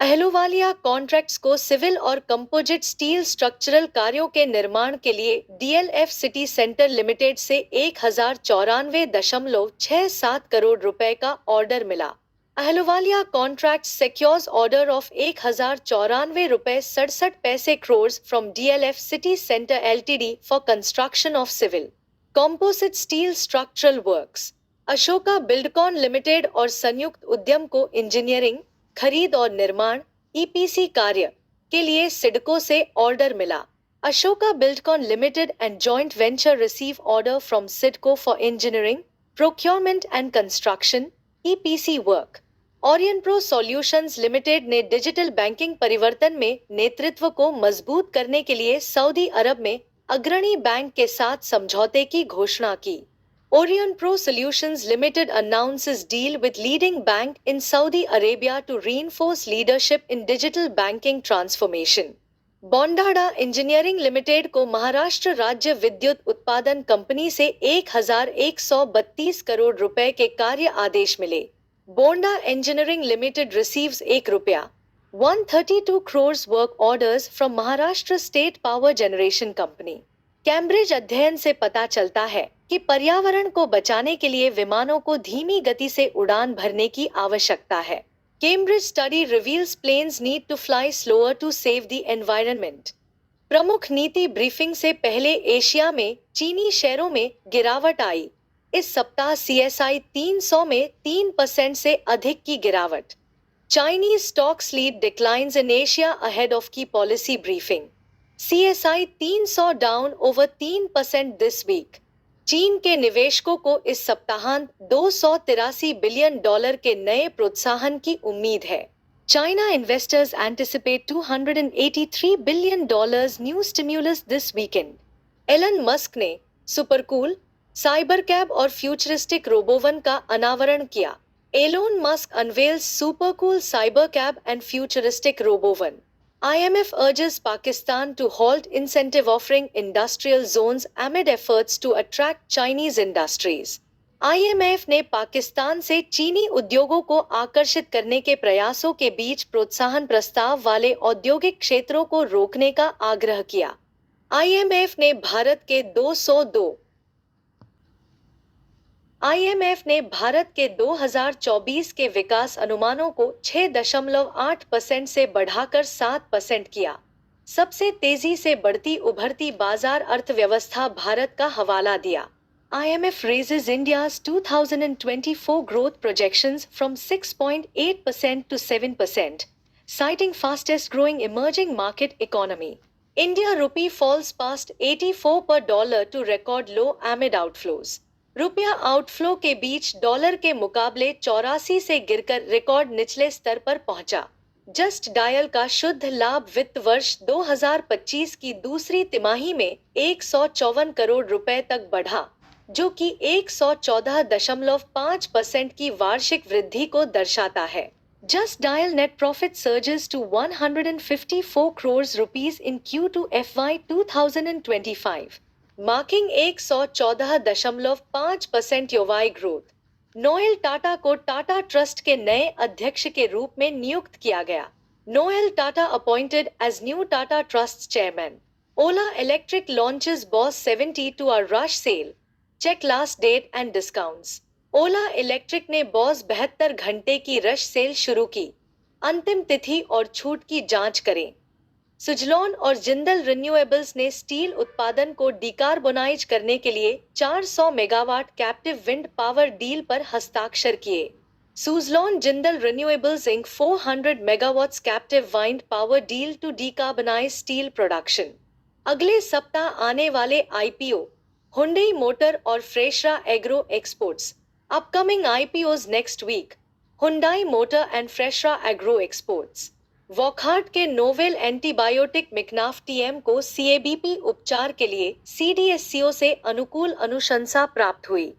Ahluwalia contracts को civil और composite steel structural कार्यों के निर्माण के लिए डीएलएफ सिटी सेंटर लिमिटेड से 1094.67 करोड़ रुपए का ऑर्डर मिला। Ahluwalia contract secures order of 1094.67 crore from DLF city centre LTD for construction of civil composite steel structural works. Ashoka Buildcon limited और संयुक्त उद्यम को इंजीनियरिंग, खरीद और निर्माण ईपीसी कार्य के लिए सिडको से ऑर्डर मिला। Ashoka Buildcon limited and joint venture receive order from CIDCO for engineering, procurement and construction EPC work. Orionpro solutions limited ने डिजिटल बैंकिंग परिवर्तन में नेतृत्व को मजबूत करने के लिए सऊदी अरब में अग्रणी बैंक के साथ समझौते की घोषणा की। Orionpro Solutions Limited announces deal with leading bank in Saudi Arabia to reinforce leadership in digital banking transformation. Bondada Engineering Limited को महाराष्ट्र राज्य विद्युत उत्पादन कंपनी से 1132 करोड़ रुपए के कार्य आदेश मिले। Bonda Engineering Limited receives ₹1 132 crores work orders from Maharashtra State Power Generation Company. Cambridge अध्ययन से पता चलता है कि पर्यावरण को बचाने के लिए विमानों को धीमी गति से उड़ान भरने की आवश्यकता है। Cambridge study reveals planes need to fly slower to save the environment. प्रमुख नीति ब्रीफिंग से पहले एशिया में चीनी शेयरों में गिरावट आई। इस सप्ताह सीएसआई 300 में 3% से अधिक की गिरावट। Chinese stocks lead declines in Asia ahead of key policy briefing. CSI 300 down over 3% this week. चीन के निवेशकों को इस सप्ताहांत $283 बिलियन के नए प्रोत्साहन की उम्मीद है। China investors anticipate $283 billion new stimulus this weekend. Elon Musk ने सुपरकूल, साइबरकैब और फ्यूचरिस्टिक रोबोवन का अनावरण किया। Elon Musk unveils supercool Cybercab and futuristic Robovan. IMF urges Pakistan to halt incentive offering industrial zones amid efforts to attract Chinese industries. IMF ने पाकिस्तान से चीनी उद्योगों को आकर्षित करने के प्रयासों के बीच प्रोत्साहन प्रस्ताव वाले औद्योगिक क्षेत्रों को रोकने का आग्रह किया। IMF ने भारत के 2024 के विकास अनुमानों को 6.8% से बढ़ाकर 7% किया। सबसे तेजी से बढ़ती उभरती बाजार अर्थव्यवस्था भारत का हवाला दिया। IMF raises India's 2024 growth projections from 6.8% to 7%, citing fastest growing emerging market economy. India rupee falls past 84 per dollar to record low amid outflows. रुपया आउटफ्लो के बीच डॉलर के मुकाबले 84 से गिरकर रिकॉर्ड निचले स्तर पर पहुंचा। जस्ट डायल का शुद्ध लाभ वित्त वर्ष 2025 की दूसरी तिमाही में 154 करोड़ रुपए तक बढ़ा, जो कि 114.5% की वार्षिक वृद्धि को दर्शाता है। Just Dial net profit surges to 154 crore rupees in Q2 FY 2025, marking 114.5% YoY growth. Noel Tata को टाटा ट्रस्ट के नए अध्यक्ष के रूप में नियुक्त किया गया। Noel Tata appointed as new Tata trust chairman. Ola electric launches boss 72 hour rush sale, check last date and discounts. Ola electric ने बॉस 72 घंटे की रश सेल शुरू की। अंतिम तिथि और छूट की जांच करें। सुजलॉन और जिंदल रिन्यूएबल्स ने स्टील उत्पादन को डिकार्बोनाइज करने के लिए 400 megawatt captive wind power deal पर हस्ताक्षर किए। Suzlon Jindal renewables inc 400 megawatts captive wind power deal to decarbonise steel production. अगले सप्ताह आने वाले IPO, हुंडई मोटर और Freshara agro exports. Upcoming IPOs next week, Hyundai motor and Freshara agro exports. Wockhardt के नोवेल एंटीबायोटिक मिकनाफ TM को CABP उपचार के लिए CDSCO से अनुकूल अनुशंसा प्राप्त हुई।